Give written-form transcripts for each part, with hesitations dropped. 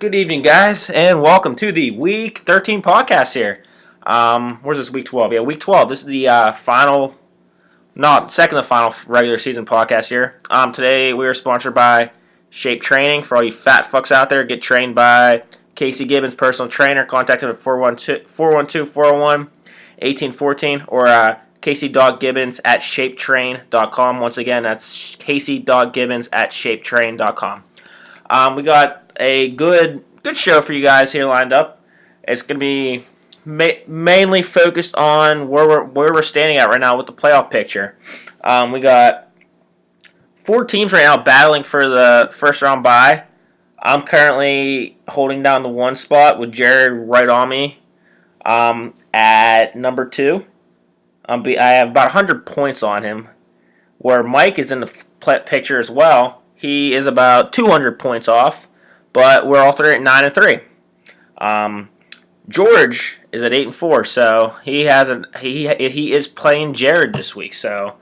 Good evening, guys, and welcome to the Week 13 podcast here. Where's this Week 12? Yeah, Week 12. This is the second to final regular season podcast here. Today we are sponsored by Shape Training. For all you fat fucks out there, get trained by Casey Gibbons, personal trainer. Contact him at 412-401-1814 or Casey.Gibbons at shapetrain.com. Once again, that's Casey.Gibbons at shapetrain.com. We got a good show for you guys here lined up. It's going to be mainly focused on where we're standing at right now with the playoff picture. We got 4 teams right now battling for the first round bye. I'm currently holding down the 1 spot with Jared right on me at number 2. I have about 100 points on him, where Mike is in the picture as well. He is about 200 points off, but we're all three at 9-3. George is at 8-4, so he is playing Jared this week. So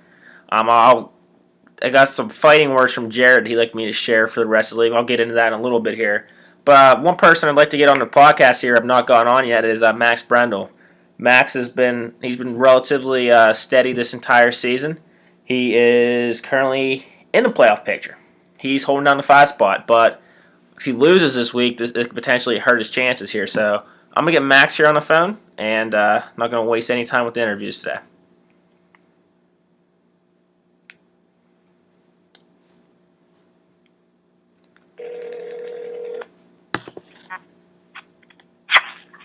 I got some fighting words from Jared he'd like me to share for the rest of the league. I'll get into that in a little bit here. But one person I'd like to get on the podcast here I've not gone on yet is Max Brendel. Max he's been relatively steady this entire season. He is currently in the playoff picture. He's holding down the 5 spot, but if he loses this week, it could potentially hurt his chances here. So I'm going to get Max here on the phone, and I'm not going to waste any time with the interviews today.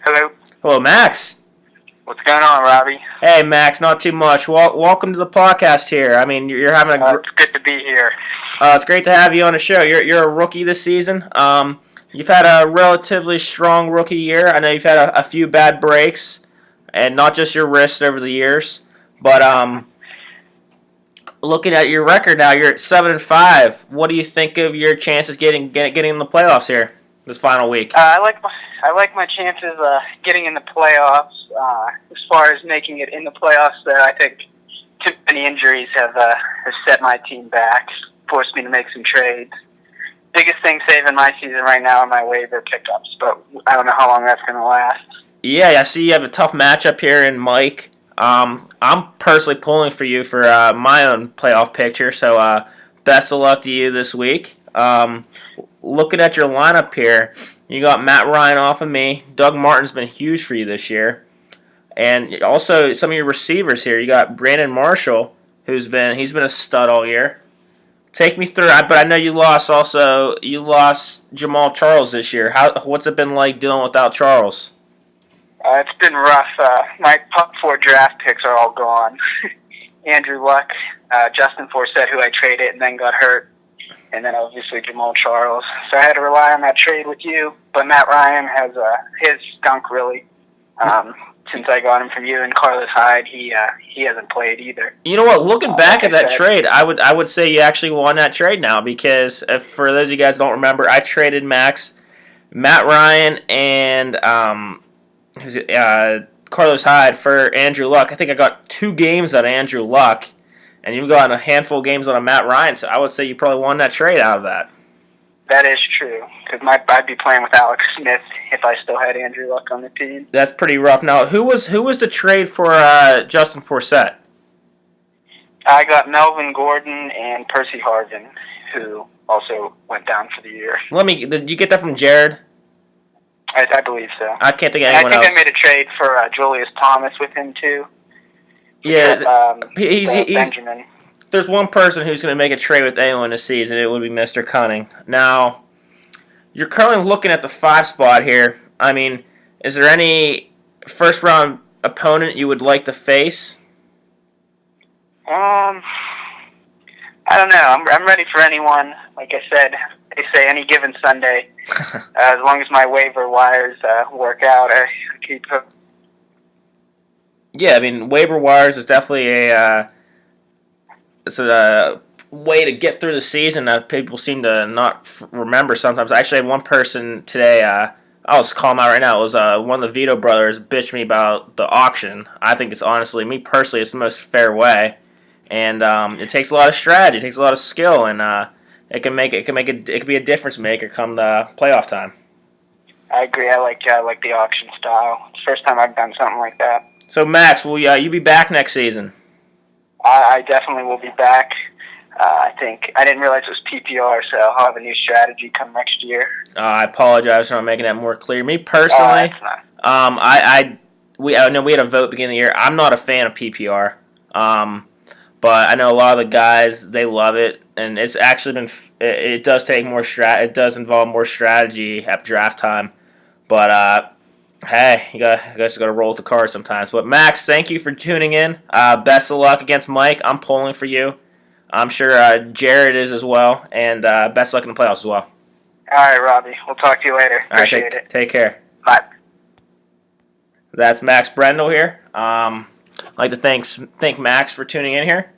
Hello. Hello, Max. What's going on, Robbie? Hey, Max, not too much. Welcome to the podcast here. I mean, you're having it's good to be here. It's great to have you on the show. You're a rookie this season. You've had a relatively strong rookie year. I know you've had a few bad breaks, and not just your wrist over the years. But looking at your record now, you're at 7-5. What do you think of your chances getting in the playoffs here this final week? I like my chances getting in the playoffs. As far as making it in the playoffs, though, I think too many injuries have set my team back, forced me to make some trades. Biggest thing saving my season right now are my waiver pickups, but I don't know how long that's going to last. Yeah, I see you have a tough matchup here in Mike. I'm personally pulling for you for my own playoff picture, so best of luck to you this week. Looking at your lineup here, you got Matt Ryan off of me. Doug Martin's been huge for you this year. And also some of your receivers here. You got Brandon Marshall, he's been a stud all year. Take me through, but I know you lost Jamal Charles this year. What's it been like dealing without Charles? It's been rough. My top 4 draft picks are all gone. Andrew Luck, Justin Forsett, who I traded and then got hurt, and then obviously Jamal Charles. So I had to rely on that trade with you. But Matt Ryan has his stunk really. Since I got him from you, and Carlos Hyde, he hasn't played either. You know what? Looking back at that trade, I would say you actually won that trade now, because for those of you guys who don't remember, I traded Matt Ryan, and Carlos Hyde for Andrew Luck. I think I got 2 games out of Andrew Luck, and you've gotten a handful of games out of Matt Ryan. So I would say you probably won that trade out of that. That is true, because I'd be playing with Alex Smith if I still had Andrew Luck on the team. That's pretty rough. Now, who was the trade for Justin Forsett? I got Melvin Gordon and Percy Harvin, who also went down for the year. Did you get that from Jared? I believe so. I can't think of anyone else. I made a trade for Julius Thomas with him too. Yeah, he's Benjamin. There's one person who's going to make a trade with anyone this season. It would be Mr. Cunning. Now, you're currently looking at the 5 spot here. I mean, is there any first-round opponent you would like to face? I don't know. I'm ready for anyone. Like I said, they say any given Sunday. As long as my waiver wires work out, I keep. Yeah, I mean, waiver wires is definitely it's a way to get through the season that people seem to not remember sometimes. I actually had one person today, I'll just call him out right now, it was one of the Vito brothers bitched me about the auction. I think it's honestly, me personally, it's the most fair way. And it takes a lot of strategy, it takes a lot of skill, and it can be a difference maker come the playoff time. I agree. I like the auction style. It's the first time I've done something like that. So, Max, will you be back next season? I definitely will be back. I think I didn't realize it was PPR, so I'll have a new strategy come next year. I apologize for not making that more clear. Me personally, That's not. I know we had a vote beginning of the year. I'm not a fan of PPR, but I know a lot of the guys, they love it, and it's actually been. It does take more It does involve more strategy at draft time, but hey, you guys got to roll with the cards sometimes. But Max, thank you for tuning in. Best of luck against Mike. I'm pulling for you. I'm sure Jared is as well, and best luck in the playoffs as well. All right, Robbie. We'll talk to you later. Appreciate it. Take care. Bye. That's Max Brendel here. I'd like to thank Max for tuning in here.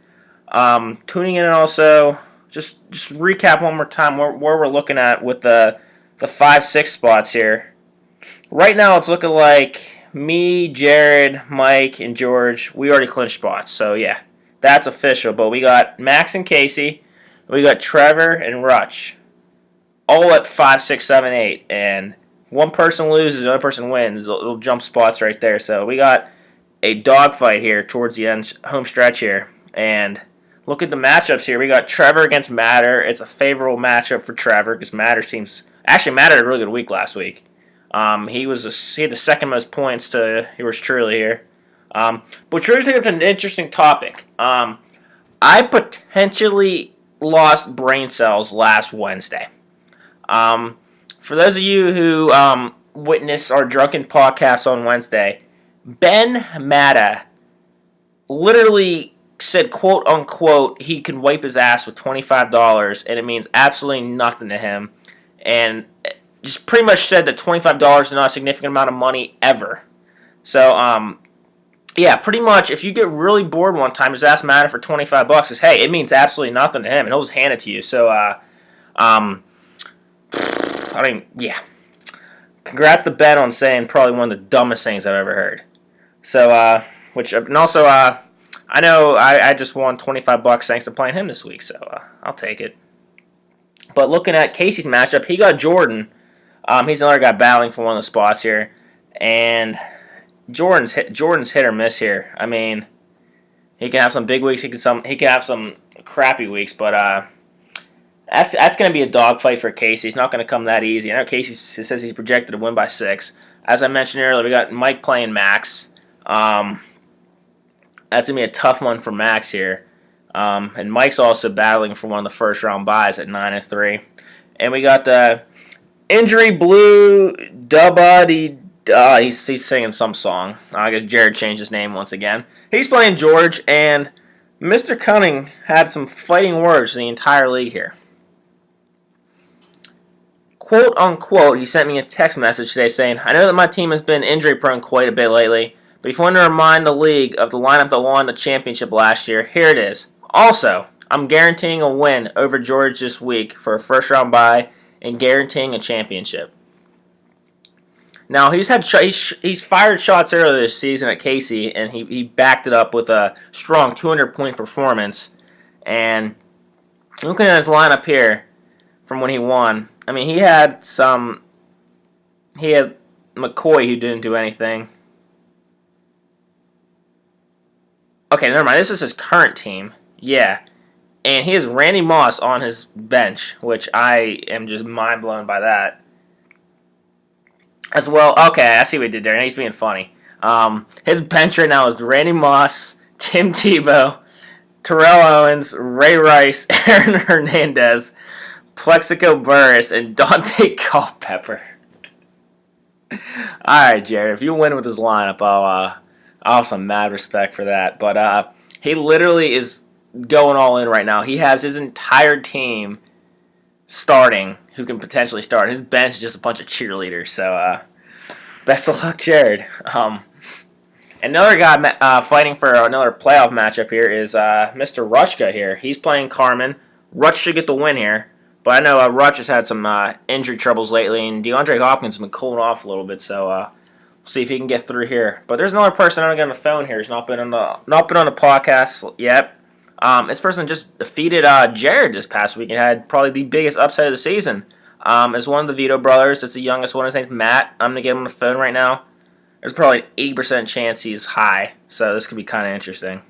Tuning in, and also just recap one more time where we're looking at with the 5-6 spots here. Right now, it's looking like me, Jared, Mike, and George, we already clinched spots. So yeah, that's official. But we got Max and Casey, we got Trevor and Rutch, all at 5, 6, 7, 8, and one person loses, the other person wins. It'll jump spots right there. So we got a dogfight here towards the end, home stretch here. And look at the matchups here. We got Trevor against Matter. It's a favorable matchup for Trevor because Matter had a really good week last week. He had the second most points to yours truly here. But truly think it's an interesting topic. I potentially lost brain cells last Wednesday. For those of you who witnessed our drunken podcast on Wednesday, Ben Matta literally said, quote unquote, he can wipe his ass with $25, and it means absolutely nothing to him. And just pretty much said that $25 is not a significant amount of money ever. So, yeah, pretty much if you get really bored one time, just ask Matter for $25. Says, hey, it means absolutely nothing to him, and he'll just hand it to you. So, yeah. Congrats to Ben on saying probably one of the dumbest things I've ever heard. So, I know I just won $25 thanks to playing him this week, so I'll take it. But looking at Casey's matchup, he got Jordan. He's another guy battling for one of the spots here, and Jordan's hit or miss here. I mean, he can have some big weeks. He can have some crappy weeks, but that's going to be a dogfight for Casey. It's not going to come that easy. I know Casey says he's projected to win by 6. As I mentioned earlier, we got Mike playing Max. That's going to be a tough one for Max here. And Mike's also battling for one of the first-round buys at 9-3. And we got the Injury Blue Dubba. He's singing some song. I guess Jared changed his name once again. He's playing George, and Mr. Cunning had some fighting words for the entire league here. Quote unquote, he sent me a text message today saying, I know that my team has been injury prone quite a bit lately, but if you want to remind the league of the lineup that won the championship last year, here it is. Also, I'm guaranteeing a win over George this week for a first round bye and guaranteeing a championship. Now, he's fired shots earlier this season at Casey, and he backed it up with a strong 200-point performance. And looking at his lineup here from when he won, I mean, he had McCoy who didn't do anything. Okay, never mind. This is his current team. Yeah. And he has Randy Moss on his bench, which I am just mind blown by that. As well, okay, I see what he did there. Now he's being funny. His bench right now is Randy Moss, Tim Tebow, Terrell Owens, Ray Rice, Aaron Hernandez, Plexico Burris, and Dante Culpepper. Alright, Jared, if you win with this lineup, I'll have some mad respect for that. But he literally is going all in right now. He has his entire team starting who can potentially start. His bench is just a bunch of cheerleaders. So best of luck, Jared. Another guy fighting for another playoff matchup here is Mr. Rushka here. He's playing Carmen. Rutch should get the win here. But I know Rutch has had some injury troubles lately, and DeAndre Hopkins has been cooling off a little bit, so we'll see if he can get through here. But there's another person I'm on the phone here who's not been on the podcast yet. This person just defeated Jared this past week and had probably the biggest upset of the season. is one of the Vito brothers. It's the youngest one. His name's Matt. I'm going to get him on the phone right now. There's probably an 80% chance he's high, so this could be kind of interesting.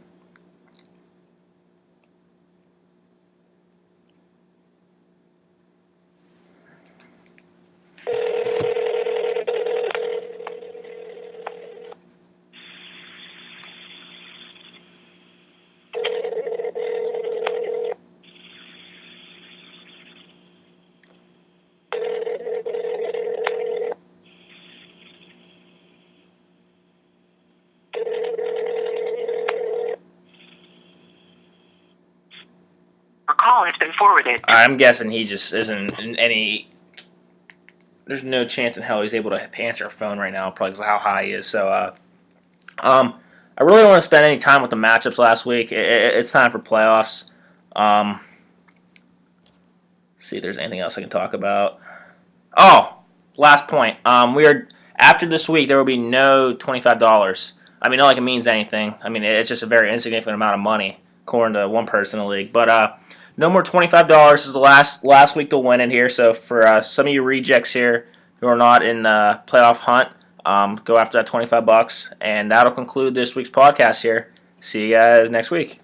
Your call has been forwarded. I'm guessing he just isn't in any. There's no chance in hell he's able to answer a phone right now, probably because of how high he is. So, I really don't want to spend any time with the matchups last week. It's time for playoffs. See if there's anything else I can talk about. Oh, last point. After this week, there will be no $25. I mean, not like it means anything. I mean, it's just a very insignificant amount of money, according to one person in the league. But no more $25. This is the last week to win it here. So for some of you rejects here who are not in playoff hunt, go after that $25, and that'll conclude this week's podcast here. See you guys next week.